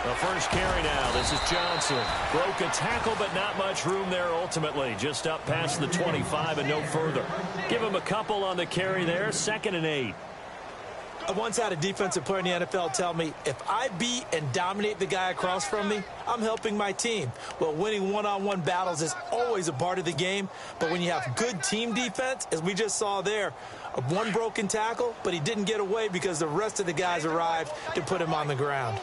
The first carry now. This is Johnson. Broke a tackle, but not much room there ultimately. Just up past the 25 and no further. Give him a couple on the carry there. 2nd and 8. I once had a defensive player in the NFL tell me, if I beat and dominate the guy across from me, I'm helping my team. Well, winning one-on-one battles is always a part of the game, but when you have good team defense, as we just saw there, one broken tackle, but he didn't get away because the rest of the guys arrived to put him on the ground.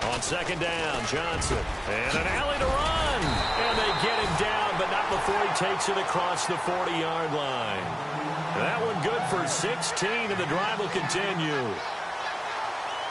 On 2nd down, Johnson. And an alley to run. And they get him down, but not before he takes it across the 40-yard line. That one good for 16, and the drive will continue.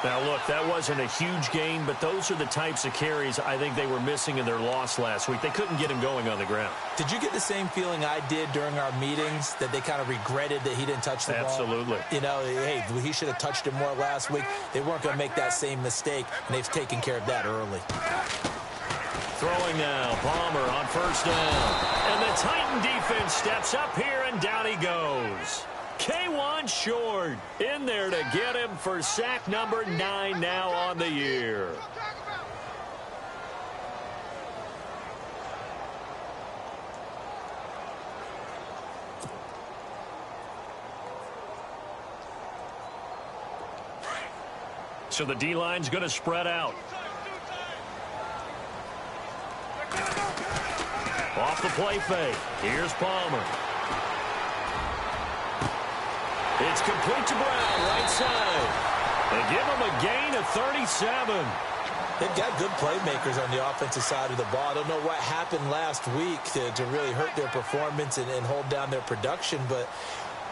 Now, look, that wasn't a huge gain, but those are the types of carries I think they were missing in their loss last week. They couldn't get him going on the ground. Did you get the same feeling I did during our meetings, that they kind of regretted that he didn't touch the ball? Absolutely. You know, hey, he should have touched it more last week. They weren't going to make that same mistake, and they've taken care of that early. Throwing now, Palmer on 1st down. And the Titan defense steps up here, and down he goes. K1 Short in there to get him for sack number 9 now on the year. So the D-line's going to spread out. Off the play fake. Here's Palmer. It's complete to Brown, right side. They give him a gain of 37. They've got good playmakers on the offensive side of the ball. I don't know what happened last week to really hurt their performance and hold down their production, but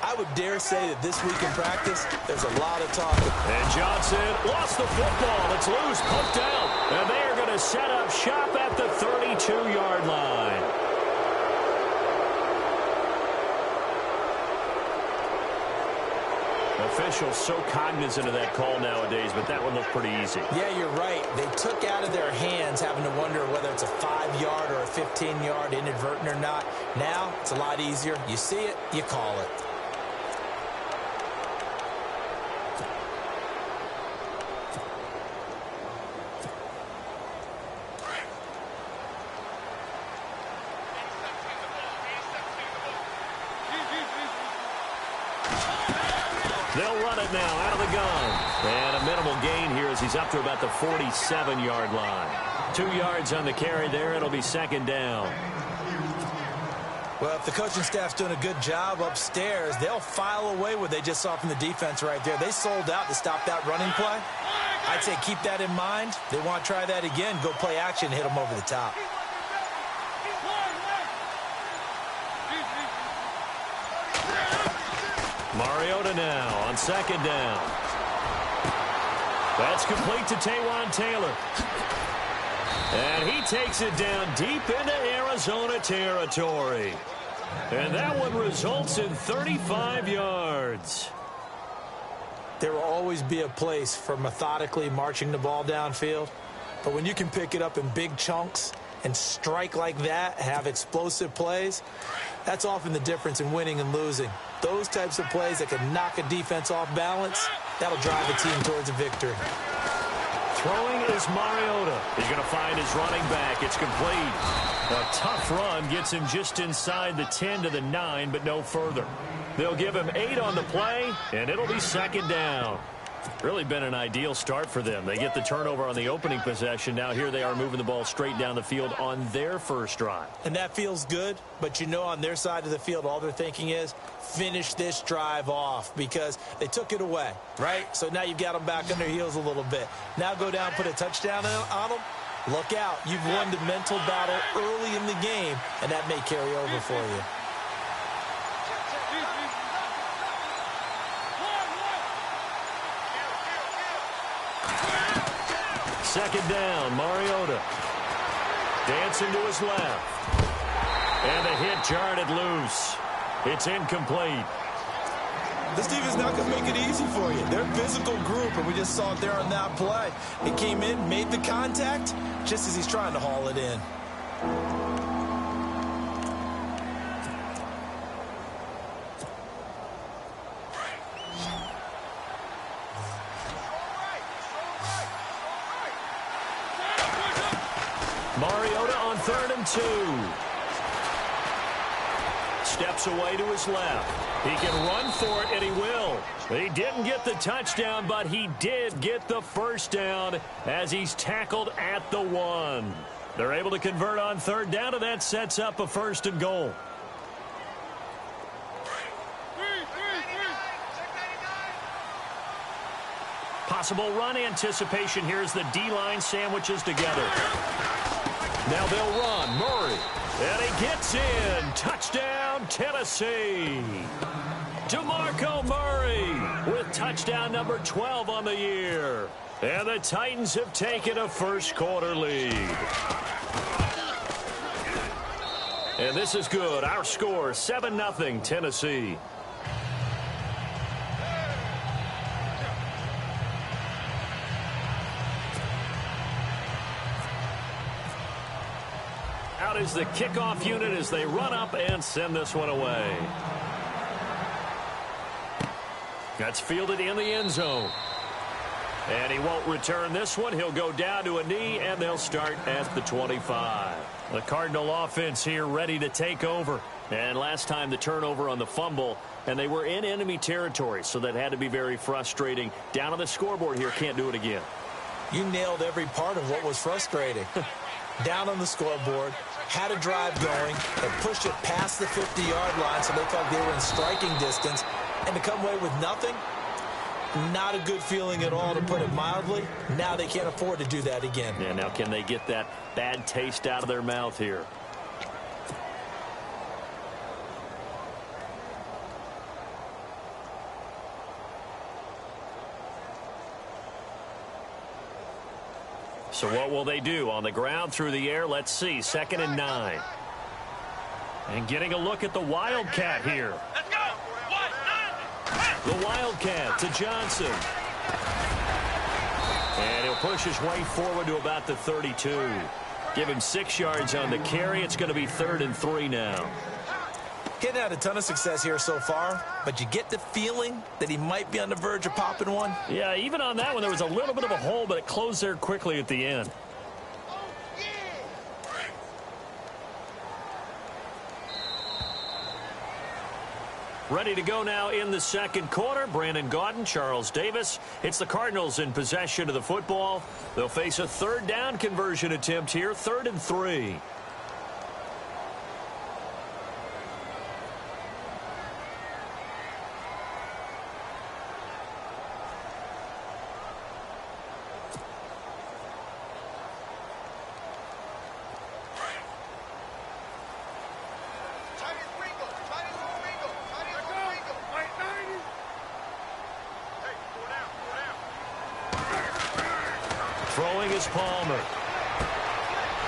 I would dare say that this week in practice, there's a lot of talk. And Johnson lost the football. It's loose, poked out. And they are going to set up shop at the 32-yard line. Officials so cognizant of that call nowadays, but that one looked pretty easy. Yeah, you're right. They took out of their hands having to wonder whether it's a 5-yard or a 15-yard inadvertent or not. Now, it's a lot easier. You see it, you call it. They'll run it now out of the gun. And a minimal gain here as he's up to about the 47-yard line. 2 yards on the carry there. It'll be 2nd down. Well, if the coaching staff's doing a good job upstairs, they'll file away what they just saw from the defense right there. They sold out to stop that running play. I'd say keep that in mind. They want to try that again. Go play action, hit them over the top. Mariota now on 2nd down. That's complete to Taywan Taylor. And he takes it down deep into Arizona territory. And that one results in 35 yards. There will always be a place for methodically marching the ball downfield. But when you can pick it up in big chunks and strike like that, have explosive plays, that's often the difference in winning and losing. Those types of plays that can knock a defense off balance, that'll drive a team towards a victory. Throwing is Mariota. He's going to find his running back. It's complete. A tough run gets him just inside the 10 to the 9, but no further. They'll give him 8 on the play, and it'll be 2nd down. Really been an ideal start for them. They get the turnover on the opening possession. Now here they are moving the ball straight down the field on their first drive. And that feels good, but you know on their side of the field all they're thinking is finish this drive off because they took it away, right? So now you've got them back on their heels a little bit. Now go down, put a touchdown on them. Look out. You've won the mental battle early in the game, and that may carry over for you. Second down, Mariota. Dancing to his left. And the hit jarred it loose. It's incomplete. This defense is not going to make it easy for you. They're a physical group, and we just saw it there on that play. He came in, made the contact, just as he's trying to haul it in. 3rd and 2. Steps away to his left. He can run for it, and he will. He didn't get the touchdown, but he did get the first down as he's tackled at the 1. They're able to convert on 3rd down, and that sets up a 1st and goal. Possible run anticipation. Here's the D-line sandwiches together. Now they'll run. Murray. And he gets in. Touchdown, Tennessee. DeMarco Murray with touchdown number 12 on the year. And the Titans have taken a first-quarter lead. And this is good. Our score, 7-0, Tennessee. Out is the kickoff unit as they run up and send this one away. That's fielded in the end zone. And he won't return this one. He'll go down to a knee, and they'll start at the 25. The Cardinal offense here ready to take over. And last time the turnover on the fumble, and they were in enemy territory, so that had to be very frustrating. Down on the scoreboard here, can't do it again. You nailed every part of what was frustrating. Down on the scoreboard, had a drive going, and pushed it past the 50-yard line so they felt they were in striking distance, and to come away with nothing, not a good feeling at all, to put it mildly. Now they can't afford to do that again. Yeah, now can they get that bad taste out of their mouth here? So what will they do? On the ground, through the air, let's see. 2nd and 9. And getting a look at the Wildcat here. Let's go! The Wildcat to Johnson. And he'll push his way forward to about the 32. Give him 6 yards on the carry. It's going to be 3rd and 3 now. Getting had a ton of success here so far, but you get the feeling that he might be on the verge of popping one. Yeah, even on that one, there was a little bit of a hole, but it closed there quickly at the end. Ready to go now in the 2nd quarter. Brandon Gaudin, Charles Davis. It's the Cardinals in possession of the football. They'll face a 3rd down conversion attempt here, 3rd and 3. Throwing is Palmer.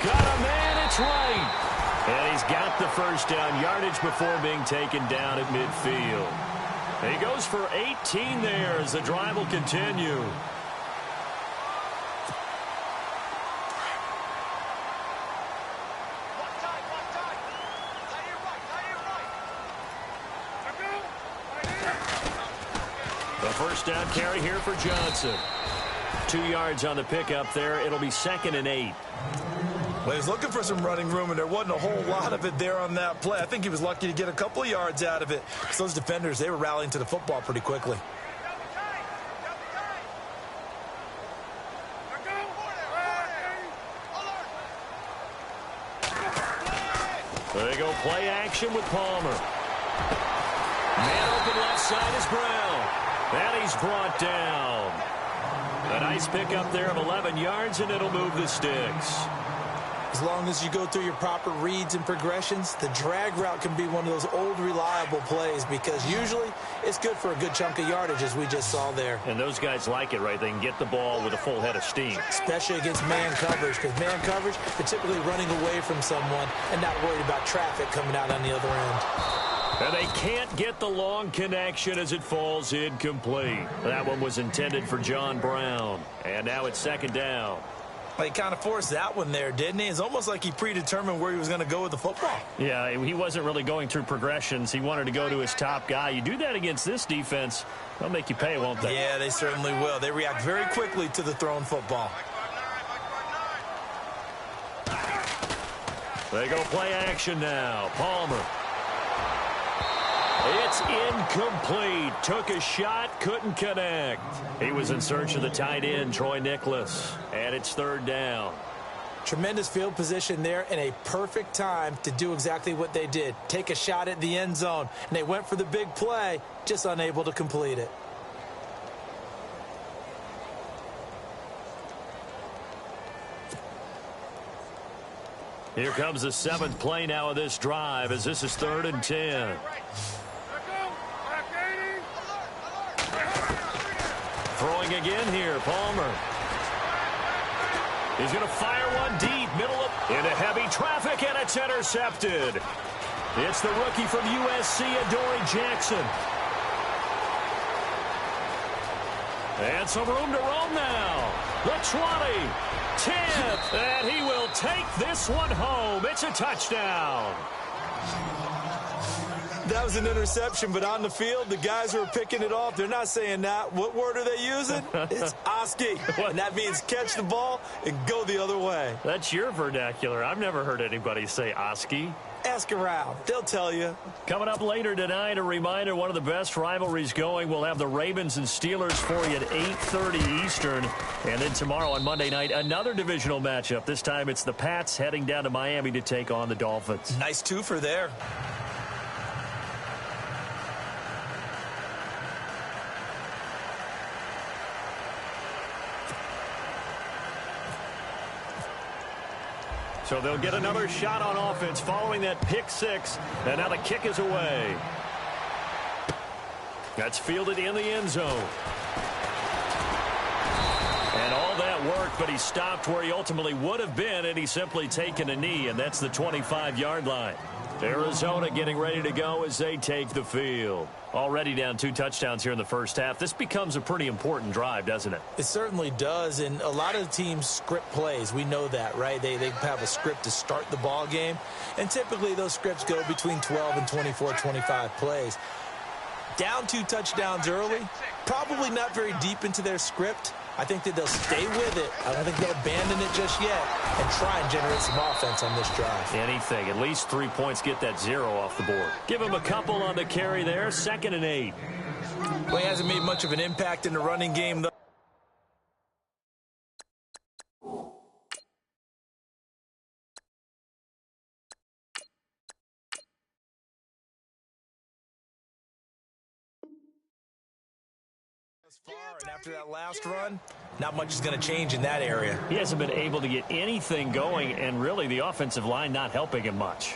Got a man, it's right. And he's got the first down yardage before being taken down at midfield. He goes for 18 there as the drive will continue. The first down carry here for Johnson. 2 yards on the pickup there. It'll be 2nd and 8. Well, he was looking for some running room, and there wasn't a whole lot of it there on that play. I think he was lucky to get a couple of yards out of it. So those defenders, they were rallying to the football pretty quickly. There you go, play action with Palmer. Man open left side is Brown. And he's brought down. A nice pickup there of 11 yards, and it'll move the sticks. As long as you go through your proper reads and progressions, the drag route can be one of those old reliable plays because usually it's good for a good chunk of yardage, as we just saw there. And those guys like it, right? They can get the ball with a full head of steam. Especially against man coverage, because man coverage, they're typically running away from someone and not worried about traffic coming out on the other end. And they can't get the long connection as it falls incomplete. That one was intended for John Brown. And now it's 2nd down. Well, he kind of forced that one there, didn't he? It's almost like he predetermined where he was going to go with the football. Yeah, he wasn't really going through progressions. He wanted to go to his top guy. You do that against this defense, they'll make you pay, won't they? Yeah, they certainly will. They react very quickly to the thrown football. They go play action now. Palmer. It's incomplete. Took a shot, couldn't connect. He was in search of the tight end, Troy Nicholas. And it's third down. Tremendous field position there and a perfect time to do exactly what they did. Take a shot at the end zone. And they went for the big play, just unable to complete it. Here comes the seventh play now of this drive as this is 3rd and 10. Throwing again here, Palmer. He's going to fire one deep, into heavy traffic, and it's intercepted. It's the rookie from USC, Adoree Jackson. And some room to roam now. The 20, 10, and he will take this one home. It's a touchdown. That was an interception, but on the field, the guys who are picking it off, they're not saying that. What word are they using? It's Oski. And that means catch the ball and go the other way. That's your vernacular. I've never heard anybody say Oski. Ask around. They'll tell you. Coming up later tonight, a reminder, one of the best rivalries going. We'll have the Ravens and Steelers for you at 8:30 Eastern. And then tomorrow on Monday night, another divisional matchup. This time it's the Pats heading down to Miami to take on the Dolphins. Nice twofer there. So they'll get another shot on offense following that pick six. And now the kick is away. That's fielded in the end zone. And all that worked, but he stopped where he ultimately would have been, and he's simply taken a knee, and that's the 25-yard line. Arizona getting ready to go as they take the field. Already down 2 touchdowns here in the first half. This becomes a pretty important drive, doesn't it? It certainly does, and a lot of teams script plays. We know that, right? They have a script to start the ball game, and typically those scripts go between 12 and 24, 25 plays. Down 2 touchdowns early, probably not very deep into their script. I think that they'll stay with it. I don't think they'll abandon it just yet and try and generate some offense on this drive. Anything. At least 3 points, get that 0 off the board. Give him a couple on the carry there. 2nd and 8. Well, he hasn't made much of an impact in the running game, though. And after that last run, not much is going to change in that area. He hasn't been able to get anything going, and really the offensive line not helping him much.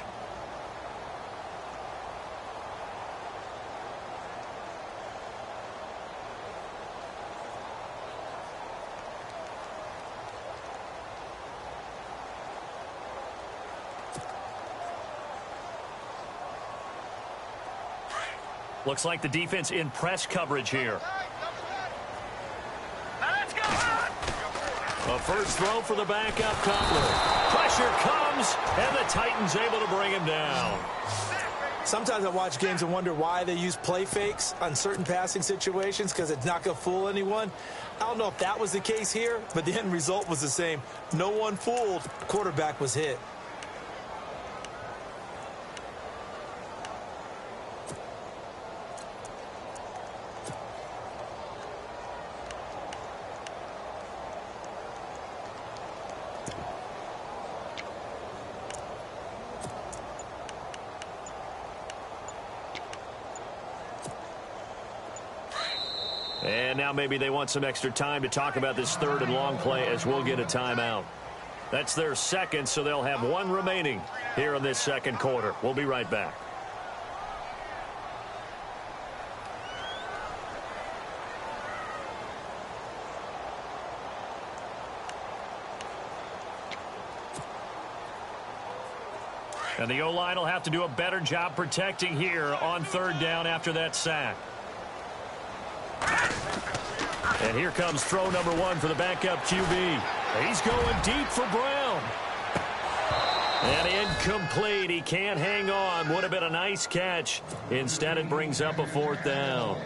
Looks like the defense in press coverage here. A first throw for the backup Cutler. Pressure comes, and the Titans able to bring him down. Sometimes I watch games and wonder why they use play fakes on certain passing situations because it's not going to fool anyone. I don't know if that was the case here, but the end result was the same. No one fooled. Quarterback was hit. And now maybe they want some extra time to talk about this 3rd and long play as we'll get a timeout. That's their 2nd, so they'll have 1 remaining here in this 2nd quarter. We'll be right back. And the O-line will have to do a better job protecting here on 3rd down after that sack. And here comes throw number 1 for the backup QB. He's going deep for Brown. And incomplete. He can't hang on. Would have been a nice catch. Instead, it brings up a 4th down.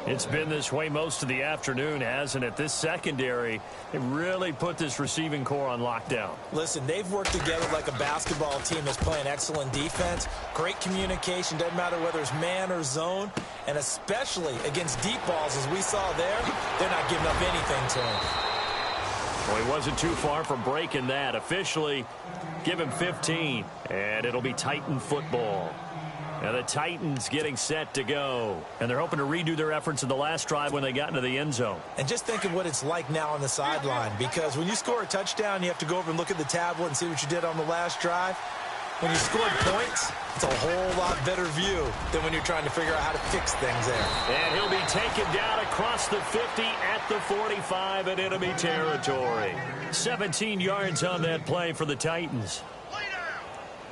It's been this way most of the afternoon, hasn't it? This secondary, it really put this receiving core on lockdown. Listen, they've worked together like a basketball team that's playing excellent defense. Great communication, doesn't matter whether it's man or zone. And especially against deep balls, as we saw there, they're not giving up anything to him. Well, he wasn't too far from breaking that. Officially, give him 15, and it'll be Titan football. Now the Titans getting set to go. And they're hoping to redo their efforts in the last drive when they got into the end zone. And just think of what it's like now on the sideline, because when you score a touchdown, you have to go over and look at the tablet and see what you did on the last drive. When you scored points, it's a whole lot better view than when you're trying to figure out how to fix things there. And he'll be taken down across the 50 at the 45 in enemy territory. 17 yards on that play for the Titans.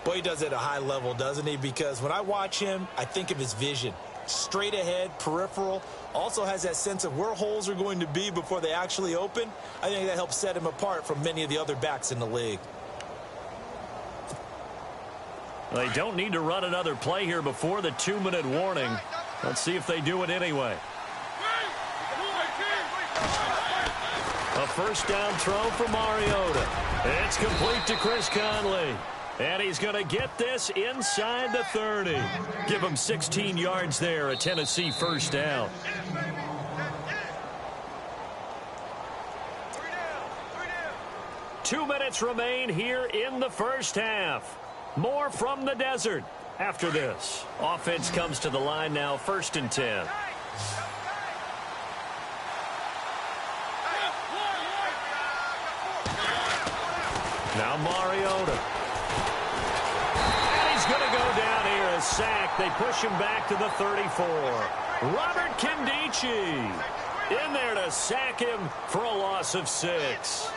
Boy, he does it at a high level, doesn't he? Because when I watch him, I think of his vision. Straight ahead, peripheral, also has that sense of where holes are going to be before they actually open. I think that helps set him apart from many of the other backs in the league. They don't need to run another play here before the 2-minute warning. Let's see if they do it anyway. A first down throw for Mariota. It's complete to Chris Conley. And he's going to get this inside the 30. Give him 16 yards there, a Tennessee first down. Two minutes remain here in the first half. More from the desert after this. Offense comes to the line now, 1st and 10. Now Mariota. And he's going to go down here, a sack. They push him back to the 34. Robert Kindici in there to sack him for a loss of 6.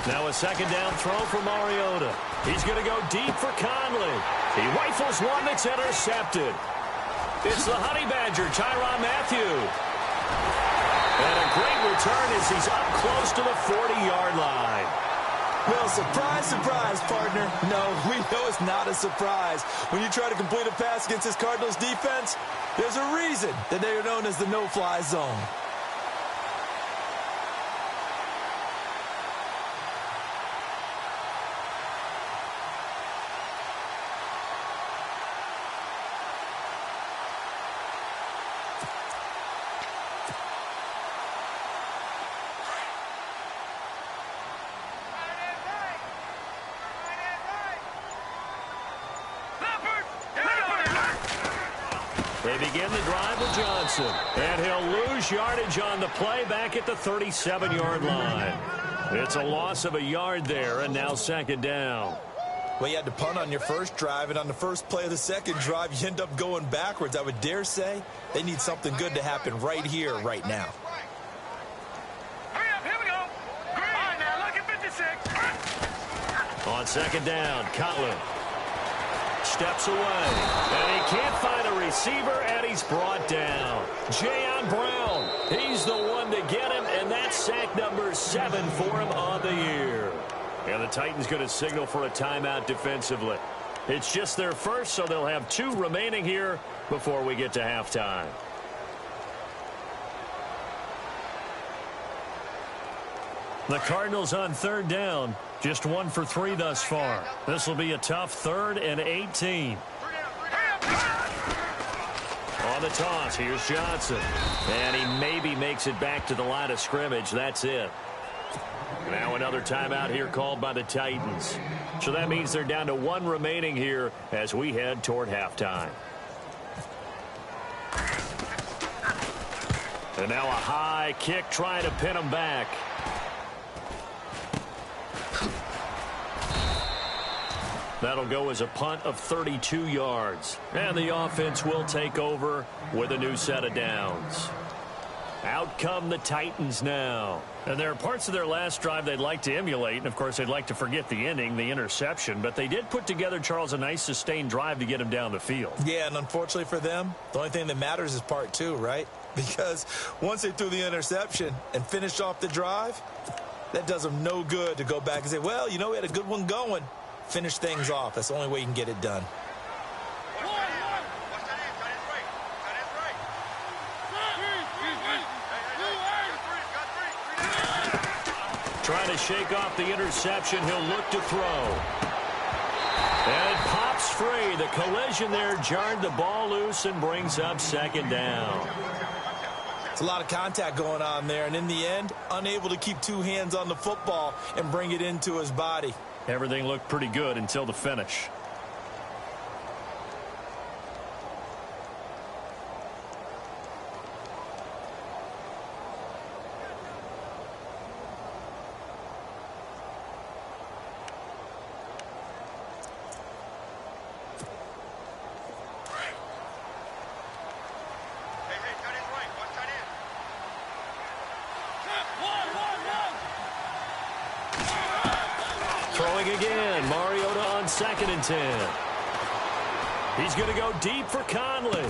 Now a second down throw for Mariota. He's going to go deep for Conley. He rifles one that's intercepted. It's the Honey Badger, Tyrann Mathieu. And a great return as he's up close to the 40-yard line. Well, surprise, surprise, partner. No, we know it's not a surprise. When you try to complete a pass against this Cardinals defense, there's a reason that they are known as the no-fly zone. They begin the drive with Johnson. And he'll lose yardage on the play back at the 37-yard line. It's a loss of a yard there, and now second down. Well, you had to punt on your first drive, and on the first play of the second drive, you end up going backwards. I would dare say they need something good to happen right here, right now. Hurry up, here we go. All right, now look at 56. On second down, Cutler steps away, and he can't find a receiver, and he's brought down. Jayon Brown, he's the one to get him, and that's sack number 7 for him on the year. And the Titans going to signal for a timeout defensively. It's just their first, so they'll have 2 remaining here before we get to halftime. The Cardinals on third down, just 1 for 3 thus far. This will be a tough 3rd and 18. On the toss, here's Johnson. And he maybe makes it back to the line of scrimmage. That's it. Now another timeout here called by the Titans. So that means they're down to 1 remaining here as we head toward halftime. And now a high kick trying to pin him back. That'll go as a punt of 32 yards. And the offense will take over with a new set of downs. Out come the Titans now. And there are parts of their last drive they'd like to emulate. And, of course, they'd like to forget the ending, the interception. But they did put together, Charles, a nice sustained drive to get him down the field. Yeah, and unfortunately for them, the only thing that matters is part two, right? Because once they threw the interception and finished off the drive, that does them no good to go back and say, well, you know, we had a good one going. Finish things off. That's the only way you can get it done. Trying to shake off the interception. He'll look to throw. And it pops free. The collision there jarred the ball loose and brings up second down. It's a lot of contact going on there, and in the end, unable to keep two hands on the football and bring it into his body. Everything looked pretty good until the finish. Throwing again, Mariota on 2nd and 10. He's going to go deep for Conley.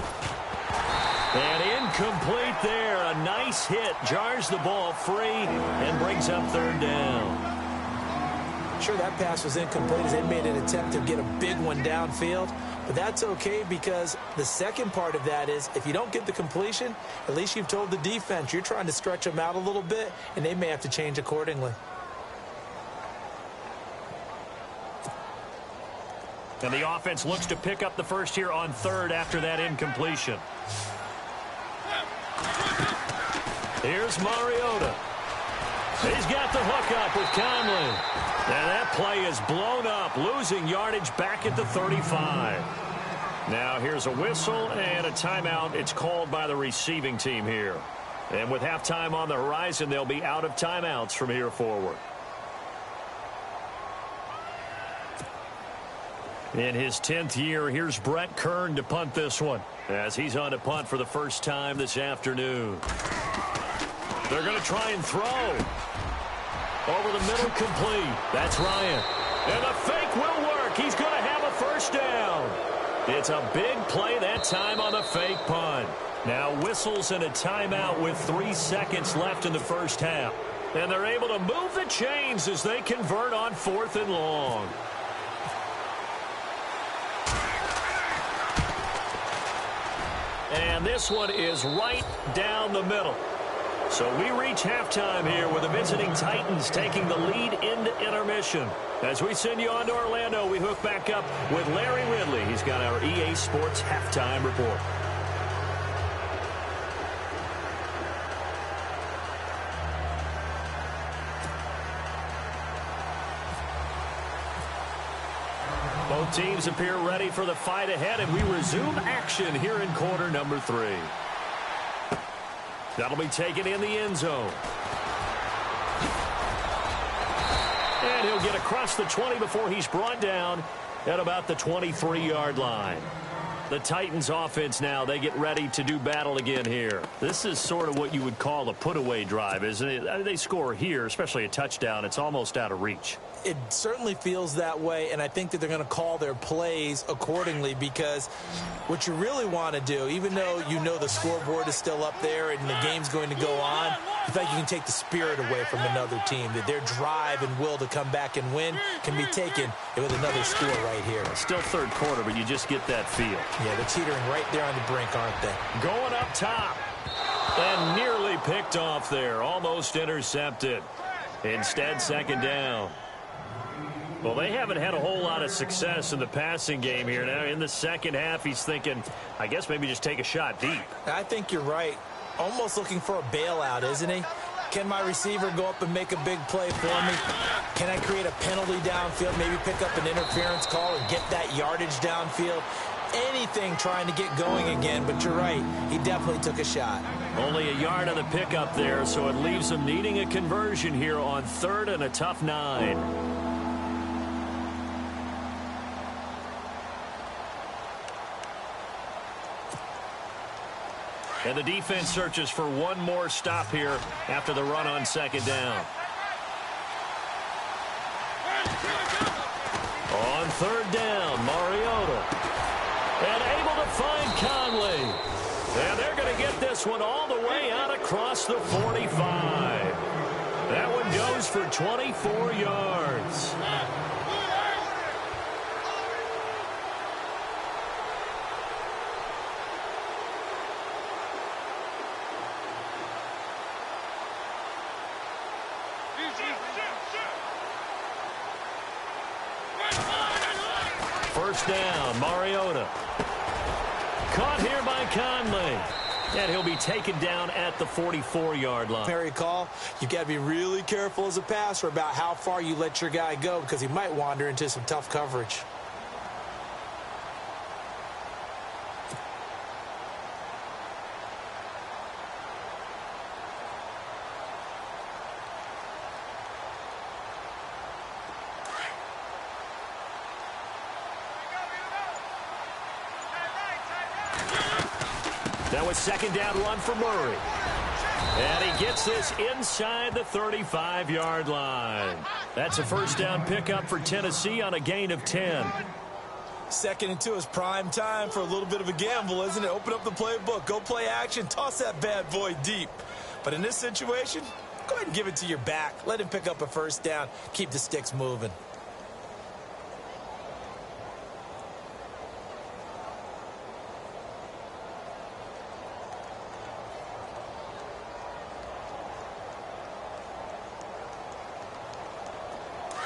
And incomplete there. A nice hit. Jars the ball free and brings up 3rd down. Sure, that pass was incomplete as they made an attempt to get a big one downfield. But that's okay because the second part of that is if you don't get the completion, at least you've told the defense you're trying to stretch them out a little bit, and they may have to change accordingly. And the offense looks to pick up the first here on 3rd after that incompletion. Here's Mariota. He's got the hook up with Conley. And that play is blown up, losing yardage back at the 35. Now here's a whistle and a timeout. It's called by the receiving team here. And with halftime on the horizon, they'll be out of timeouts from here forward. In his 10th year, here's Brett Kern to punt this one as he's on to punt for the first time this afternoon. They're going to try and throw. Over the middle, complete. That's Ryan. And the fake will work. He's going to have a first down. It's a big play that time on the fake punt. Now whistles and a timeout with 3 seconds left in the first half. And they're able to move the chains as they convert on 4th and long. And this one is right down the middle. So we reach halftime here with the visiting Titans taking the lead into intermission. As we send you on to Orlando, we hook back up with Larry Ridley. He's got our EA Sports halftime report. Both teams appear ready for the fight ahead, and we resume action here in quarter number 3. That'll be taken in the end zone. And he'll get across the 20 before he's brought down at about the 23-yard line. The Titans offense now, they get ready to do battle again here. This is sort of what you would call a put-away drive, isn't it? I mean, they score here, especially a touchdown. It's almost out of reach. It certainly feels that way, and I think that they're going to call their plays accordingly because what you really want to do, even though you know the scoreboard is still up there and the game's going to go on, I feel like you can take the spirit away from another team, that their drive and will to come back and win can be taken with another score right here. Still third quarter, but you just get that feel. Yeah, they're teetering right there on the brink, aren't they? Going up top. And nearly picked off there. Almost intercepted. Instead, second down. Well, they haven't had a whole lot of success in the passing game here. Now, in the second half, he's thinking, I guess maybe just take a shot deep. I think you're right. Almost looking for a bailout, isn't he? Can my receiver go up and make a big play for me? Can I create a penalty downfield, maybe pick up an interference call and get that yardage downfield? Anything trying to get going again, but you're right. He definitely took a shot. Only a yard on the pickup there, so it leaves him needing a conversion here on 3rd and a tough 9. And the defense searches for one more stop here after the run on second down. On third down, Mariota. And able to find Conley. And they're going to get this one all the way out across the 45. That one goes for 24 yards. First down, Mariota. Caught here by Conley. And he'll be taken down at the 44-yard line. Perry call, you've got to be really careful as a passer about how far you let your guy go because he might wander into some tough coverage. That was second down run for Murray. And he gets this inside the 35-yard line. That's a first down pickup for Tennessee on a gain of 10. 2nd and 2 is prime time for a little bit of a gamble, isn't it? Open up the playbook, go play action, toss that bad boy deep. But in this situation, go ahead and give it to your back. Let him pick up a first down. Keep the sticks moving.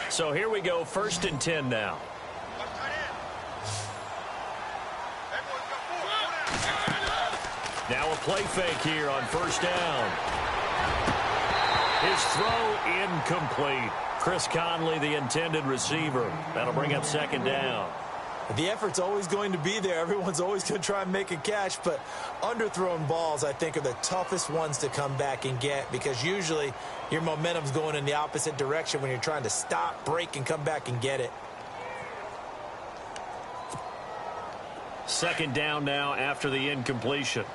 So here we go, 1st and 10 now. Now a play fake here on first down. His throw incomplete. Chris Conley, the intended receiver. That'll bring up second down. The effort's always going to be there. Everyone's always going to try and make a catch, but underthrown balls, I think, are the toughest ones to come back and get because usually your momentum's going in the opposite direction when you're trying to stop, break, and come back and get it. Second down now after the incompletion.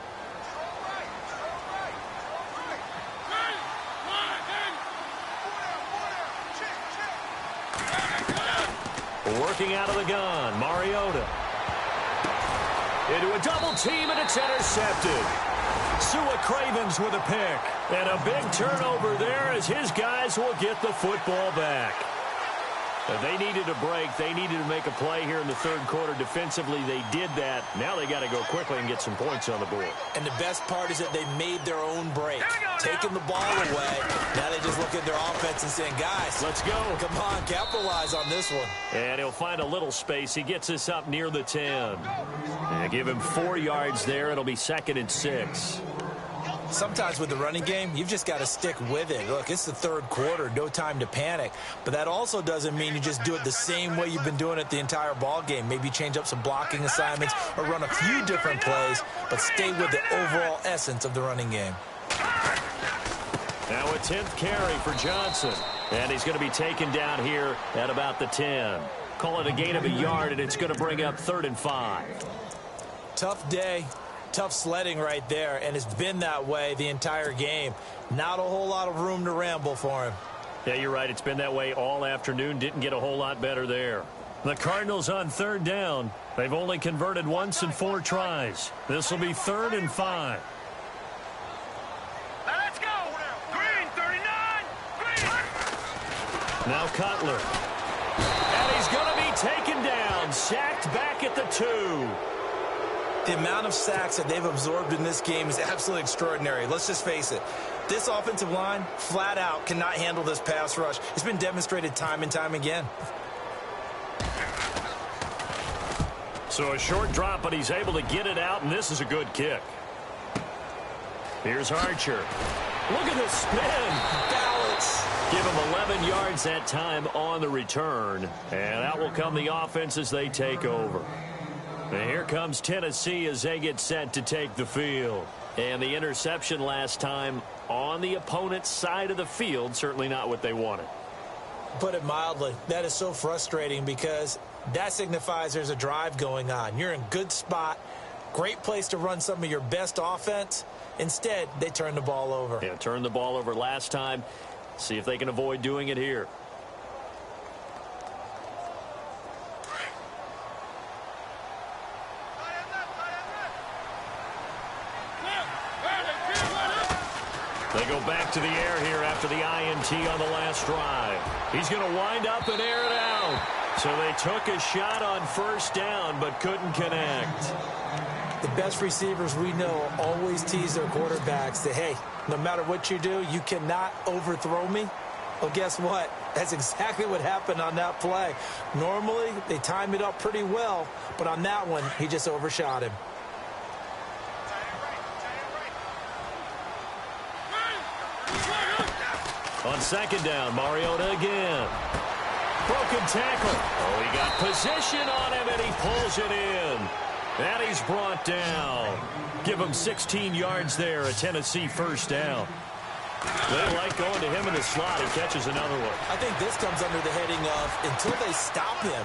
Working out of the gun, Mariota. Into a double team, and it's intercepted. Sua Cravens with a pick. And a big turnover there as his guys will get the football back. They needed a break. They needed to make a play here in the 3rd quarter. Defensively, they did that. Now they got to go quickly and get some points on the board. And the best part is that they made their own break. Taking the ball away. Now they just look at their offense and saying, guys, let's go. Come on, capitalize on this one. And he'll find a little space. He gets us up near the 10. And give him 4 yards there. It'll be 2nd and 6. Sometimes with the running game, you've just got to stick with it. Look, it's the 3rd quarter, no time to panic. But that also doesn't mean you just do it the same way you've been doing it the entire ball game. Maybe change up some blocking assignments or run a few different plays, but stay with the overall essence of the running game. Now a 10th carry for Johnson. And he's going to be taken down here at about the 10. Call it a gain of a yard, and it's going to bring up 3rd and 5. Tough day. Tough sledding right there, and it's been that way the entire game. Not a whole lot of room to ramble for him. Yeah, you're right. It's been that way all afternoon. Didn't get a whole lot better there. The Cardinals on 3rd down. They've only converted once in 4 tries. This will be 3rd and 5. Let's go. Green, 39. Green. Now Cutler. And he's going to be taken down. Sacked back at the 2. The amount of sacks that they've absorbed in this game is absolutely extraordinary. Let's just face it. This offensive line, flat out, cannot handle this pass rush. It's been demonstrated time and time again. So a short drop, but he's able to get it out, and this is a good kick. Here's Archer. Look at the spin. Balance. Give him 11 yards that time on the return. And out will come the offense as they take over. And here comes Tennessee as they get set to take the field. And the interception last time on the opponent's side of the field, certainly not what they wanted. Put it mildly, that is so frustrating because that signifies there's a drive going on. You're in good spot. Great place to run some of your best offense. Instead, they turn the ball over. Yeah, turned the ball over last time. See if they can avoid doing it here. They go back to the air here after the INT on the last drive. He's going to wind up and air it out. So they took a shot on first down but couldn't connect. The best receivers we know always tease their quarterbacks that, hey, no matter what you do, you cannot overthrow me. Well, guess what? That's exactly what happened on that play. Normally, they time it up pretty well, but on that one, he just overshot him. On second down, Mariota again. Broken tackle. Oh, he got position on him, and he pulls it in. And he's brought down. Give him 16 yards there, a Tennessee first down. They like going to him in the slot. He catches another one. I think this comes under the heading of, until they stop him,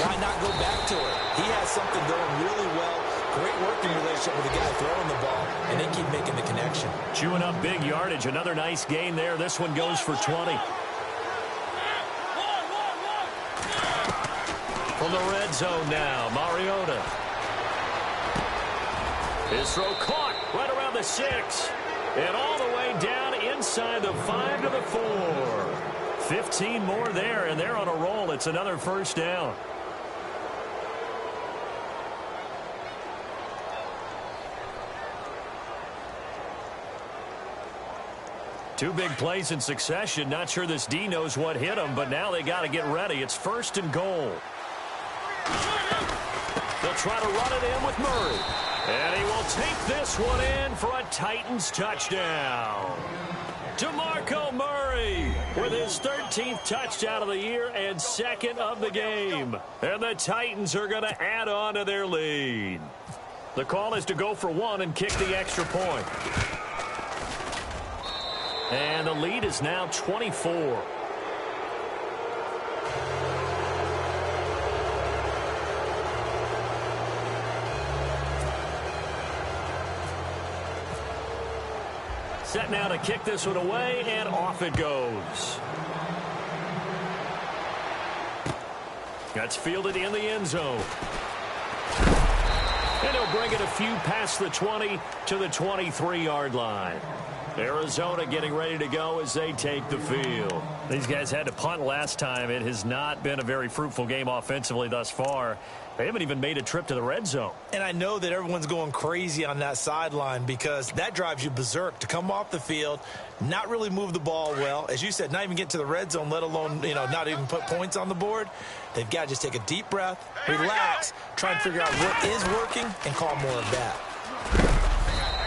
why not go back to it? He has something going really well. Great working relationship with the guy throwing the ball, and they keep making the connection. Chewing up big yardage. Another nice gain there. This one goes for 20. From the red zone now, Mariota. His throw caught right around the 6. And all the way down inside the 5 to the 4. 15 more there, and they're on a roll. It's another first down. Two big plays in succession. Not sure this D knows what hit him, but now they got to get ready. It's first and goal. They'll try to run it in with Murray. And he will take this one in for a Titans touchdown. DeMarco Murray with his 13th touchdown of the year and second of the game. And the Titans are going to add on to their lead. The call is to go for one and kick the extra point. And the lead is now 24. Set now to kick this one away, and off it goes. That's fielded in the end zone. And he'll bring it a few past the 20 to the 23-yard line. Arizona getting ready to go as they take the field. These guys had to punt last time. It has not been a very fruitful game offensively thus far. They haven't even made a trip to the red zone. And I know that everyone's going crazy on that sideline because that drives you berserk to come off the field, not really move the ball well. As you said, not even get to the red zone, let alone, not even put points on the board. They've got to just take a deep breath, relax, try and figure out what is working, and call more of that.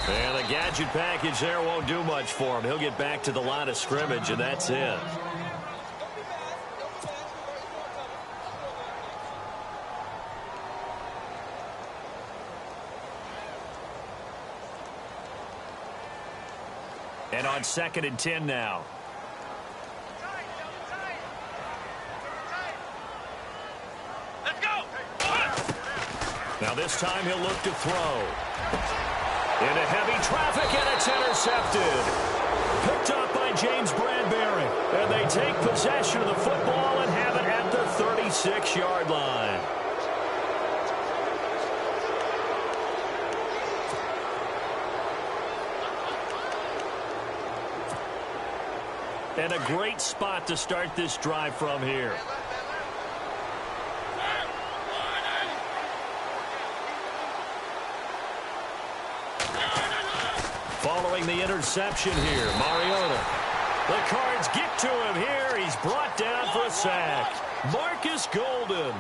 And the gadget package there won't do much for him. He'll get back to the line of scrimmage, and that's it. And on 2nd and 10 now. Let's go. Now this time he'll look to throw. Into heavy traffic, and it's intercepted. Picked up by James Bradbury. And they take possession of the football and have it at the 36-yard line. And a great spot to start this drive from here. Following the interception here, Mariota. The Cards get to him here. He's brought down for a sack. Marcus Golden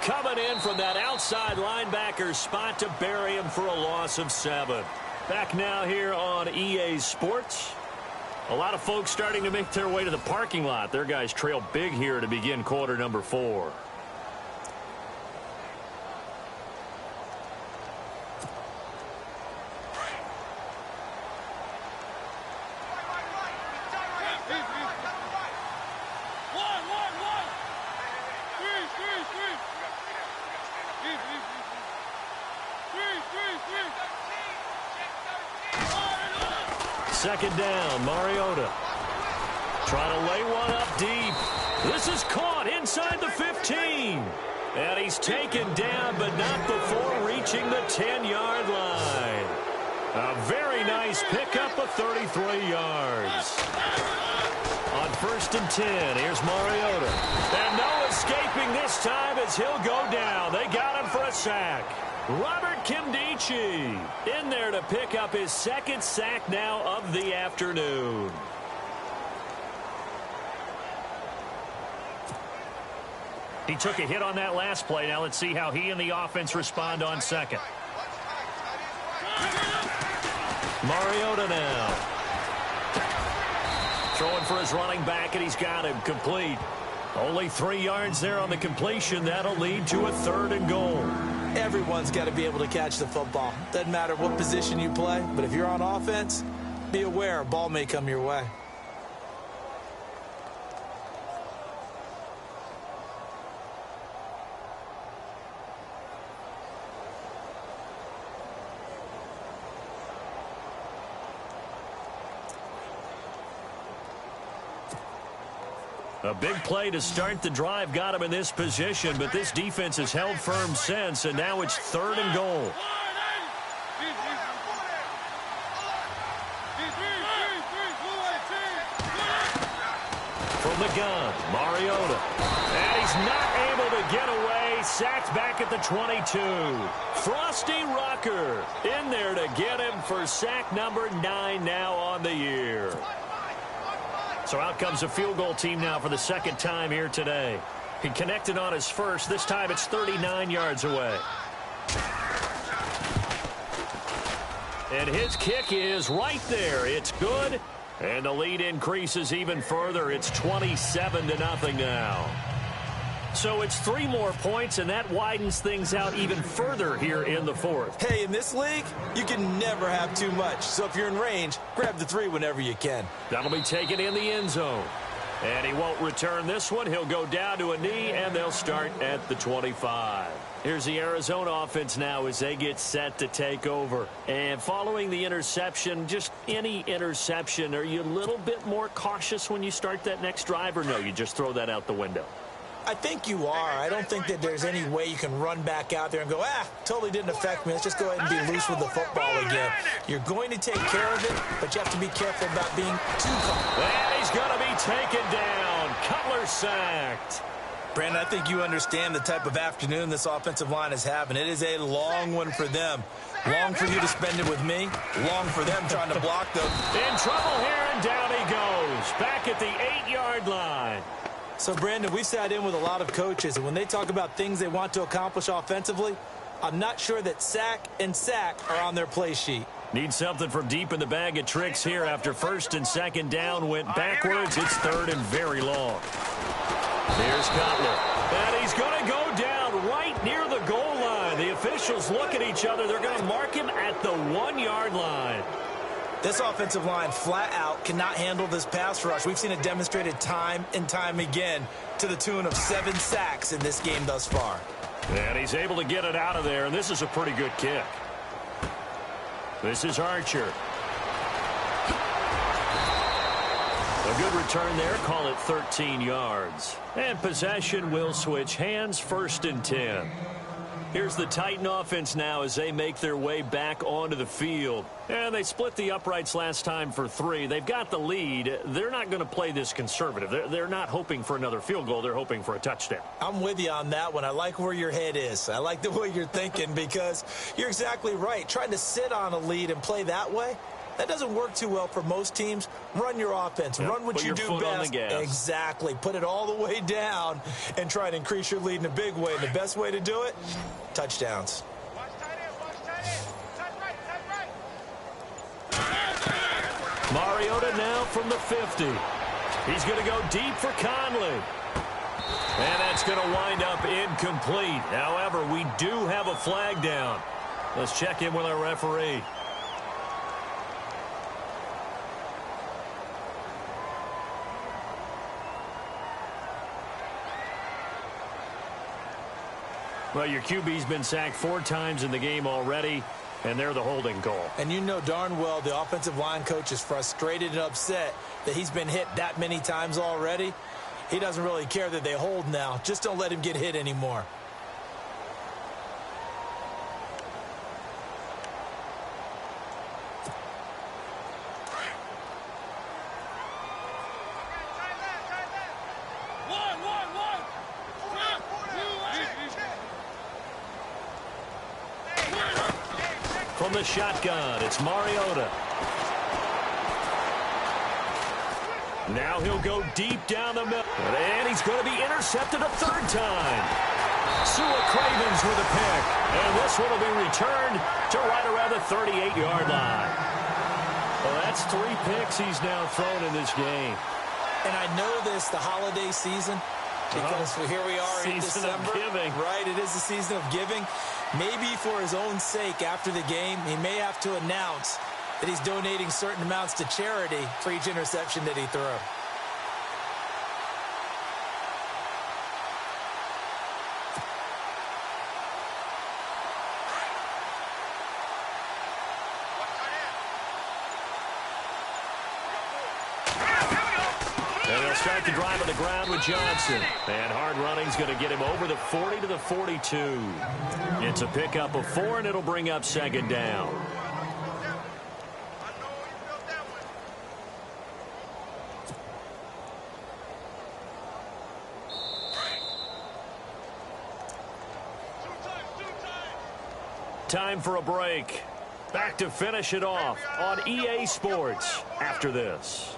coming in from that outside linebacker spot to bury him for a loss of 7. Back now here on EA Sports. A lot of folks starting to make their way to the parking lot. Their guys trail big here to begin quarter number 4. Second down, Mariota. Trying to lay one up deep. This is caught inside the 15. And he's taken down, but not before reaching the 10-yard line. A very nice pickup of 33 yards. On 1st and 10, here's Mariota. And no escaping this time as he'll go down. They got him for a sack. Robert Kimdichie in there to pick up his 2nd sack now of the afternoon. He took a hit on that last play. Now let's see how he and the offense respond on 2nd. Mariota now. Throwing for his running back, and he's got him complete. Only 3 yards there on the completion. That'll lead to a 3rd and goal. Everyone's got to be able to catch the football. Doesn't matter what position you play, but if you're on offense, be aware a ball may come your way. A big play to start the drive got him in this position, but this defense has held firm since, and now it's 3rd and goal. From the gun, Mariota. And he's not able to get away. Sacked back at the 22. Frosty Rucker in there to get him for sack number 9 now on the year. So out comes a field goal team now for the 2nd time here today. He connected on his first. This time it's 39 yards away. And his kick is right there. It's good. And the lead increases even further. It's 27-0 now. So it's 3 more points, and that widens things out even further here in the 4th. Hey, in this league, you can never have too much. So if you're in range, grab the 3 whenever you can. That'll be taken in the end zone. And he won't return this one. He'll go down to a knee, and they'll start at the 25. Here's the Arizona offense now as they get set to take over. And following the interception, just any interception, are you a little bit more cautious when you start that next drive, or no, you just throw that out the window? I think you are. I don't think that there's any way you can run back out there and go, totally didn't affect me. Let's just go ahead and be loose with the football again. You're going to take care of it, but you have to be careful about being too comfortable. And he's going to be taken down. Cutler sacked. Brandon, I think you understand the type of afternoon this offensive line is having. It is a long one for them. Long for you to spend it with me. Long for them trying to block them. In trouble here, and down he goes. Back at the 8-yard line. So, Brandon, we sat in with a lot of coaches, and when they talk about things they want to accomplish offensively, I'm not sure that sack and sack are on their play sheet. Need something from deep in the bag of tricks here after 1st and 2nd down went backwards. It's 3rd and very long. Here's Cutler. And he's going to go down right near the goal line. The officials look at each other. They're going to mark him at the 1-yard line. This offensive line flat out cannot handle this pass rush. We've seen it demonstrated time and time again to the tune of 7 sacks in this game thus far. And he's able to get it out of there, and this is a pretty good kick. This is Archer. A good return there. Call it 13 yards. And possession will switch hands. 1st and 10. Here's the Titan offense now as they make their way back onto the field. And they split the uprights last time for 3. They've got the lead. They're not going to play this conservative. They're not hoping for another field goal. They're hoping for a touchdown. I'm with you on that one. I like where your head is. I like the way you're thinking because you're exactly right. Trying to sit on a lead and play that way, that doesn't work too well for most teams. Run your offense. Yep. Run what you do best. On the gas. Exactly. Put it all the way down and try to increase your lead in a big way. And the best way to do it, touchdowns. Mariota now from the 50. He's going to go deep for Conley. And that's going to wind up incomplete. However, we do have a flag down. Let's check in with our referee. Well, your QB's been sacked 4 times in the game already. and they're the holding call. And you know darn well the offensive line coach is frustrated and upset that he's been hit that many times already. He doesn't really care that they hold now. Just don't let him get hit anymore. From the shotgun, it's Mariota. Now he'll go deep down the middle. And he's going to be intercepted a third time. Sua Cravens with a pick. And this one will be returned to right around the 38-yard line. Well, that's 3 picks he's now thrown in this game. And I know this, the holiday season, because here we are in December. Season of giving. Right, it is the season of giving. Maybe for his own sake after the game, he may have to announce that he's donating certain amounts to charity for each interception that he threw. And they'll start the drive on the ground with Johnson. And hard running's going to get him over the 40 to the 42. It's a pickup of 4, and it'll bring up second down. Time for a break. Back to finish it off on EA Sports after this.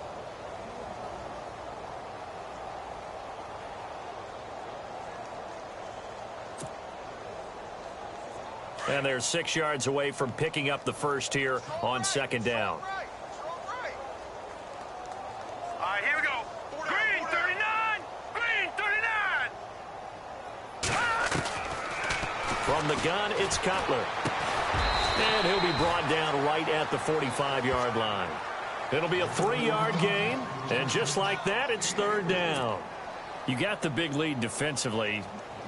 And they're 6 yards away from picking up the first here on second down. All right, here we go. Green 39. Green 39. From the gun, it's Cutler. And he'll be brought down right at the 45-yard line. It'll be a 3-yard gain. And just like that, it's third down. You got the big lead defensively.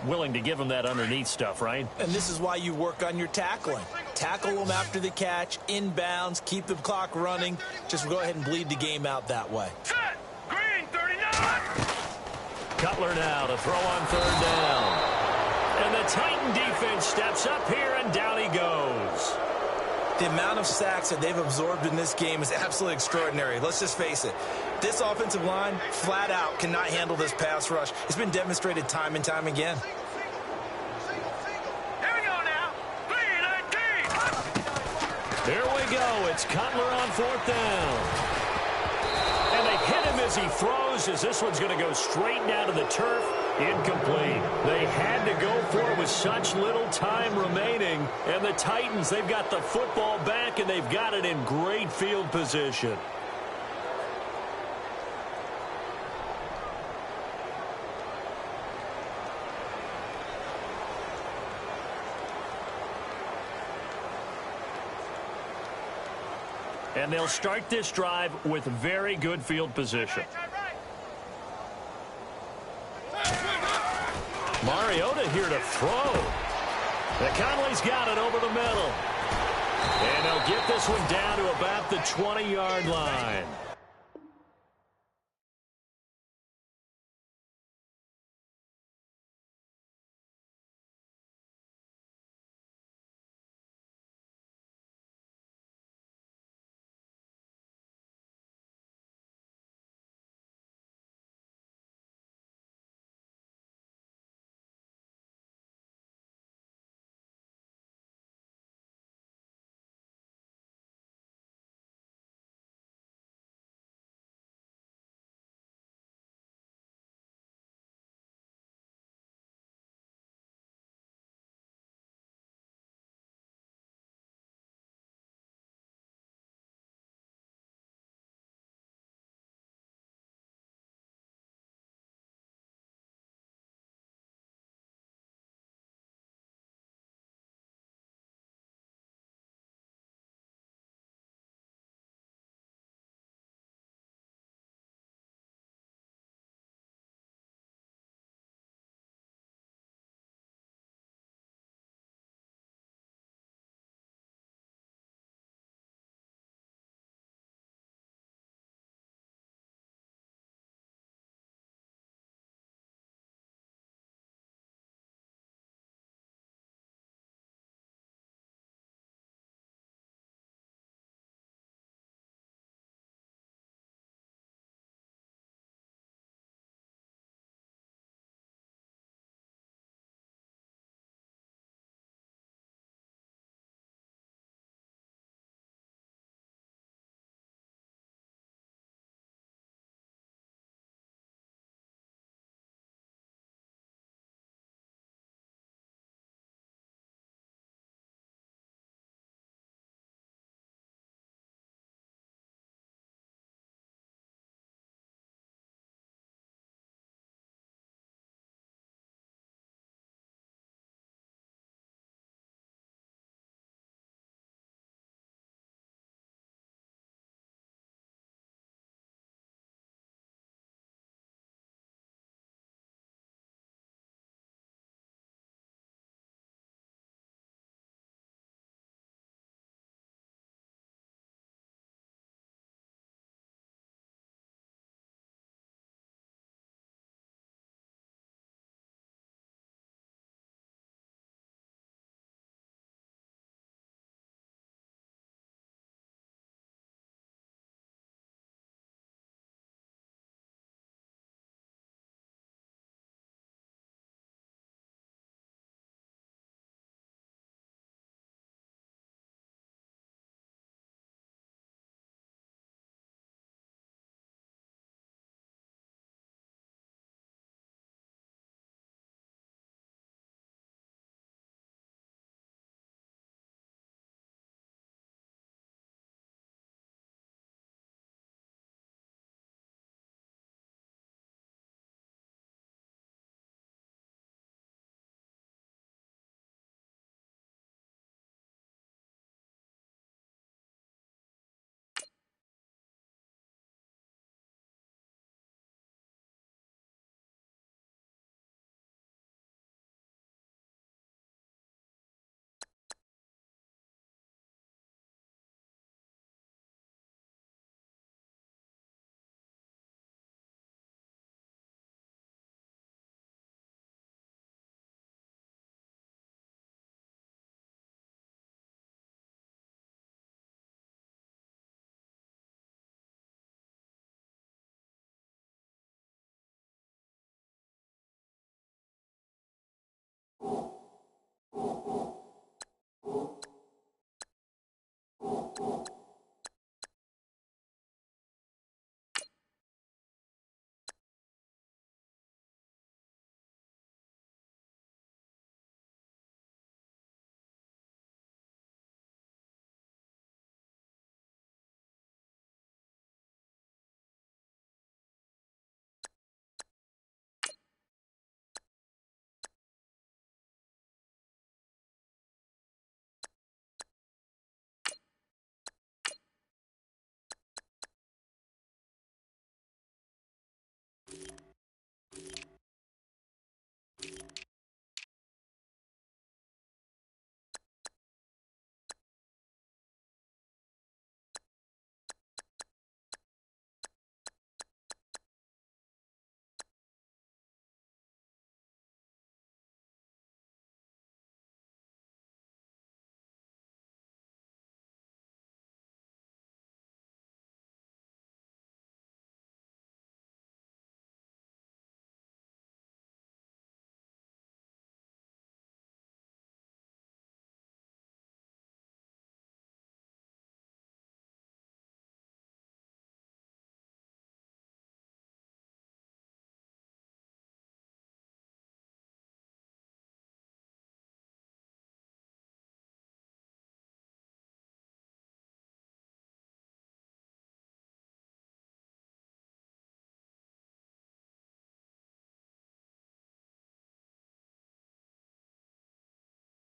Willing to give him that underneath stuff, right? And this is why you work on your tackling. Tackle them after the catch, inbounds, keep the clock running. Just go ahead and bleed the game out that way. Set. Green 39. Cutler now to throw on third down. And the Titan defense steps up here, and down he goes. The amount of sacks that they've absorbed in this game is absolutely extraordinary. Let's just face it. This offensive line, flat out, cannot handle this pass rush. It's been demonstrated time and time again. Here we go now. Green 18. Here we go. It's Cutler on fourth down. And they hit him as he throws, as this one's going to go straight down to the turf. Incomplete. They had to go for it with such little time remaining. And the Titans, they've got the football back, and they've got it in great field position. And they'll start this drive with very good field position. Mariota here to throw. And Conley's got it over the middle. And they'll get this one down to about the 20-yard line.